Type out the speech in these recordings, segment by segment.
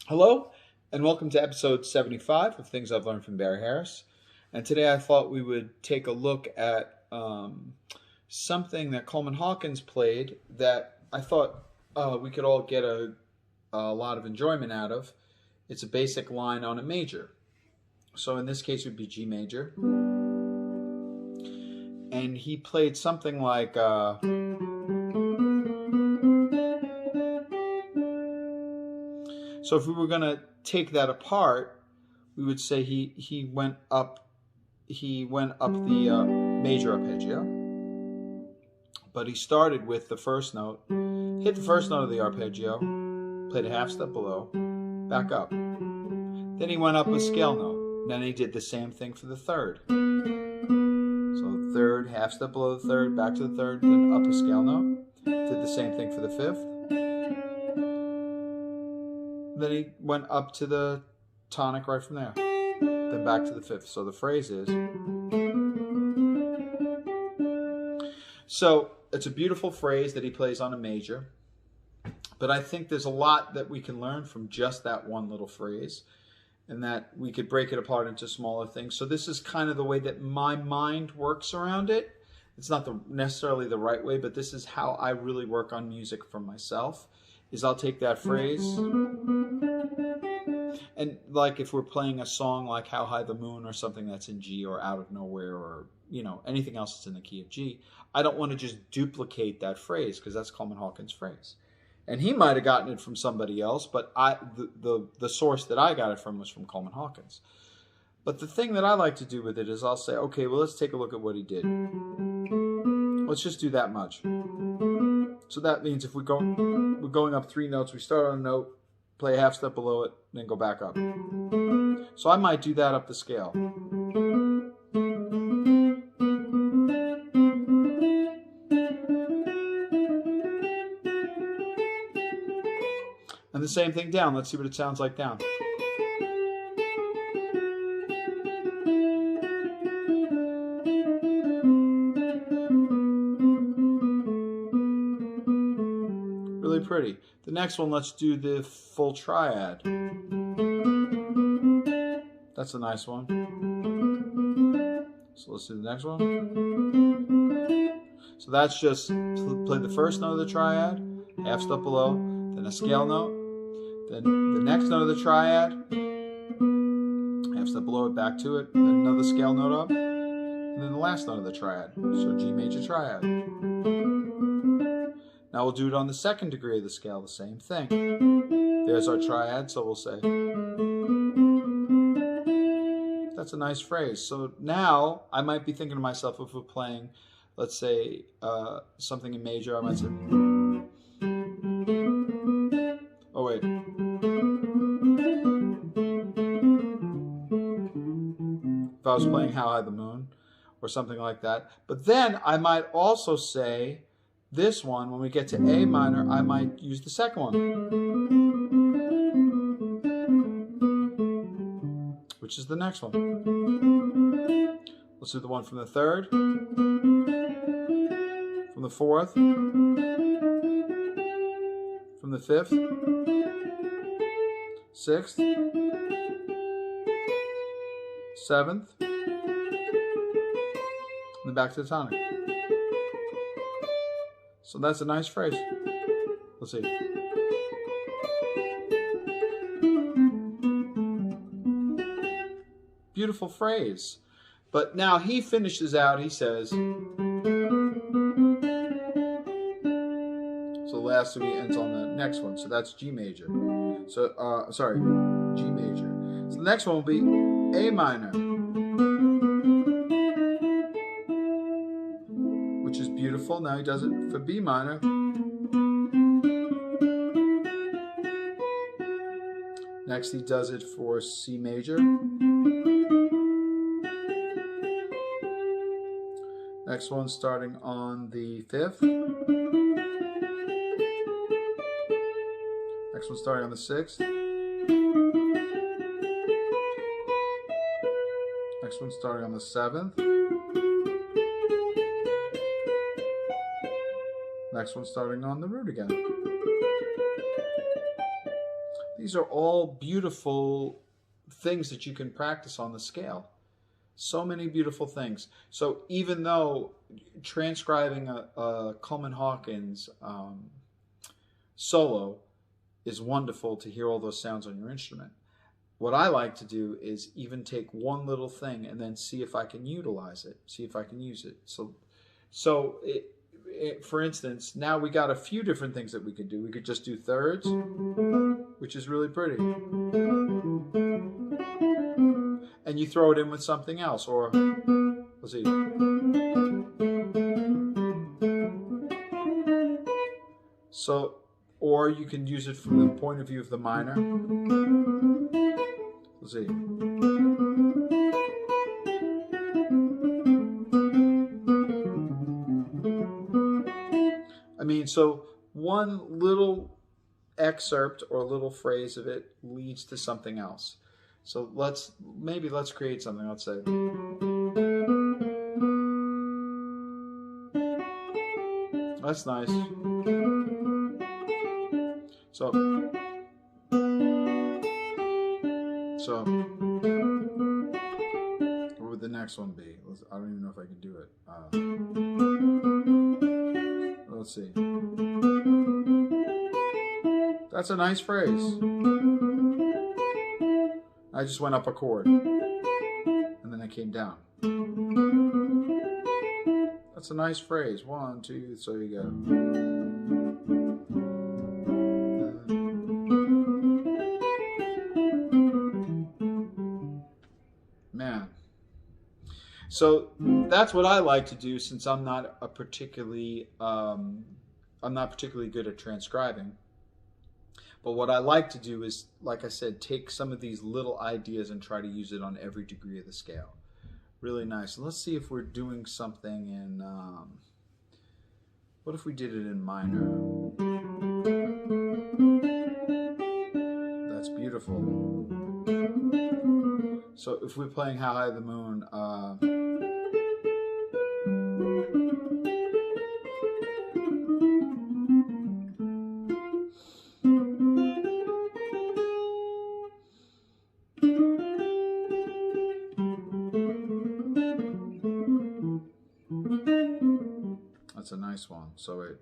Hello, and welcome to episode 75 of Things I've Learned from Barry Harris. And today I thought we would take a look at something that Coleman Hawkins played that I thought we could all get a lot of enjoyment out of. It's a basic line on a major. So in this case, it would be G major. And he played something like... So if we were going to take that apart, we would say he went up the major arpeggio, but he started with the first note, hit the first note of the arpeggio, played a half step below, back up. Then he went up a scale note. Then he did the same thing for the third. So third, half step below the third, back to the third, then up a scale note. Did the same thing for the fifth. Then he went up to the tonic right from there. Then back to the fifth. So the phrase is... So it's a beautiful phrase that he plays on a major. But I think there's a lot that we can learn from just that one little phrase. And that we could break it apart into smaller things. So this is kind of the way that my mind works around it. It's not necessarily the right way, but this is how I really work on music for myself. Is I'll take that phrase, and like if we're playing a song like How High the Moon or something that's in G or Out of Nowhere or anything else that's in the key of G, I don't want to just duplicate that phrase because that's Coleman Hawkins' phrase. And he might have gotten it from somebody else, but the source that I got it from was from Coleman Hawkins. But the thing that I like to do with it is I'll say, okay, well, let's take a look at what he did. Let's just do that much. So that means if we're going up three notes, we start on a note, play a half step below it, then go back up. So I might do that up the scale. And the same thing down. Let's see what it sounds like down. Really pretty. The next one, let's do the full triad. That's a nice one. So let's do the next one. So that's just play the first note of the triad, half step below, then a scale note, then the next note of the triad, half step below it, back to it, then another scale note up, and then the last note of the triad. So G major triad. Now we'll do it on the second degree of the scale, the same thing. There's our triad, so we'll say, that's a nice phrase. So now I might be thinking to myself, if we're playing, let's say, something in major, I might say, oh wait. If I was playing How High the Moon or something like that. But then I might also say, this one, when we get to A minor, I might use the second one, which is the next one. Let's do the one from the third, from the fourth, from the fifth, sixth, seventh, and then back to the tonic. So that's a nice phrase. Let's see. Beautiful phrase. But now he finishes out, he says, so the last three ends on the next one. So that's G major. So, sorry, G major. So the next one will be A minor, which is beautiful. Now he does it for B minor. Next he does it for C major. Next one starting on the fifth. Next one starting on the sixth. Next one starting on the seventh. Next one starting on the root again. These are all beautiful things that you can practice on the scale. So many beautiful things. So even though transcribing a Coleman Hawkins solo is wonderful to hear all those sounds on your instrument, what I like to do is even take one little thing and then see if I can utilize it, see if I can use it. So for instance, now we got a few different things that we could do. We could just do thirds, which is really pretty. And you throw it in with something else, or let's see. So, or you can use it from the point of view of the minor. Let's see. I mean, so one little excerpt or a little phrase of it leads to something else. So let's create something. Let's say, that's nice. So what would the next one be? I don't even know if I can do it. Let's see. That's a nice phrase. I just went up a chord and then I came down. That's a nice phrase. 1, 2, so you go. Man. So that's what I like to do, since I'm not particularly good at transcribing. But what I like to do is, like I said, take some of these little ideas and try to use it on every degree of the scale. Really nice. Let's see if we're doing something in, what if we did it in minor? That's beautiful. So if we're playing How High the Moon, that's a nice one. So it.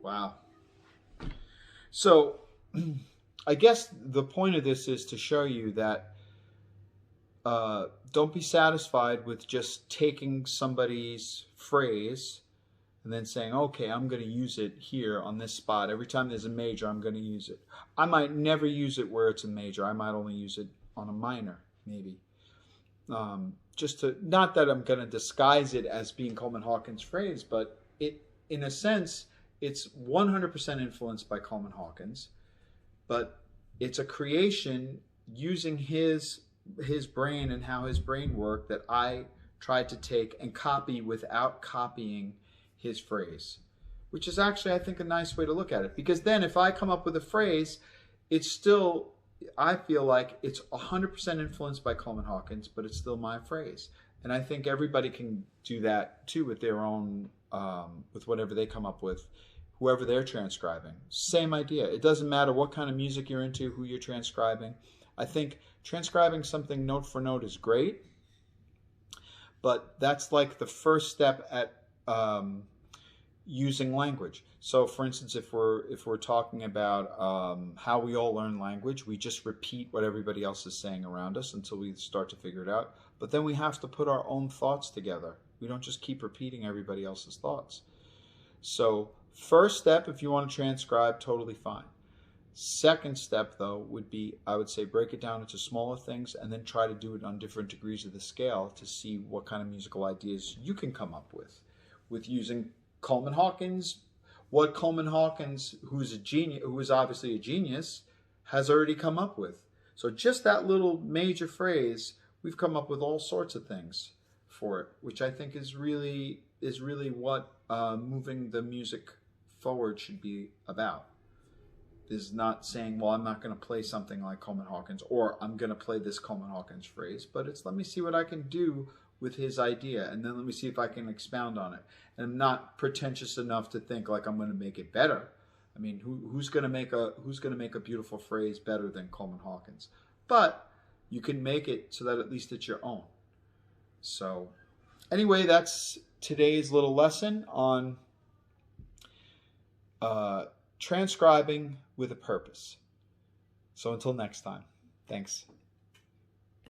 Wow. So I guess the point of this is to show you that don't be satisfied with just taking somebody's phrase and then saying, okay, I'm going to use it here on this spot. Every time there's a major, I'm going to use it. I might never use it where it's a major. I might only use it on a minor, maybe. Just to, not that I'm going to disguise it as being Coleman Hawkins' phrase, but it, in a sense, it's 100% influenced by Coleman Hawkins, but it's a creation using his brain and how his brain worked that I tried to take and copy without copying his phrase, which is actually, I think, a nice way to look at it. Because then if I come up with a phrase, it's still, I feel like it's 100% influenced by Coleman Hawkins, but it's still my phrase. And I think everybody can do that too with their own, with whatever they come up with, whoever they're transcribing. Same idea. It doesn't matter what kind of music you're into, who you're transcribing. I think transcribing something note for note is great, but that's like the first step at using language. So for instance, if we're talking about how we all learn language, we just repeat what everybody else is saying around us until we start to figure it out. But then we have to put our own thoughts together. We don't just keep repeating everybody else's thoughts. So first step, if you want to transcribe, totally fine. Second step, though, would be, I would say, break it down into smaller things and then try to do it on different degrees of the scale to see what kind of musical ideas you can come up with using Coleman Hawkins, what Coleman Hawkins, who is obviously a genius, has already come up with. So just that little major phrase, we've come up with all sorts of things for it, which I think is really what moving the music forward should be about. is not saying, well, I'm not going to play something like Coleman Hawkins, or I'm going to play this Coleman Hawkins phrase, but it's let me see what I can do with his idea, and then let me see if I can expound on it. And I'm not pretentious enough to think like I'm going to make it better. I mean, who's going to make a beautiful phrase better than Coleman Hawkins? But you can make it so that at least it's your own. So anyway, that's today's little lesson on transcribing with a purpose. So until next time, thanks.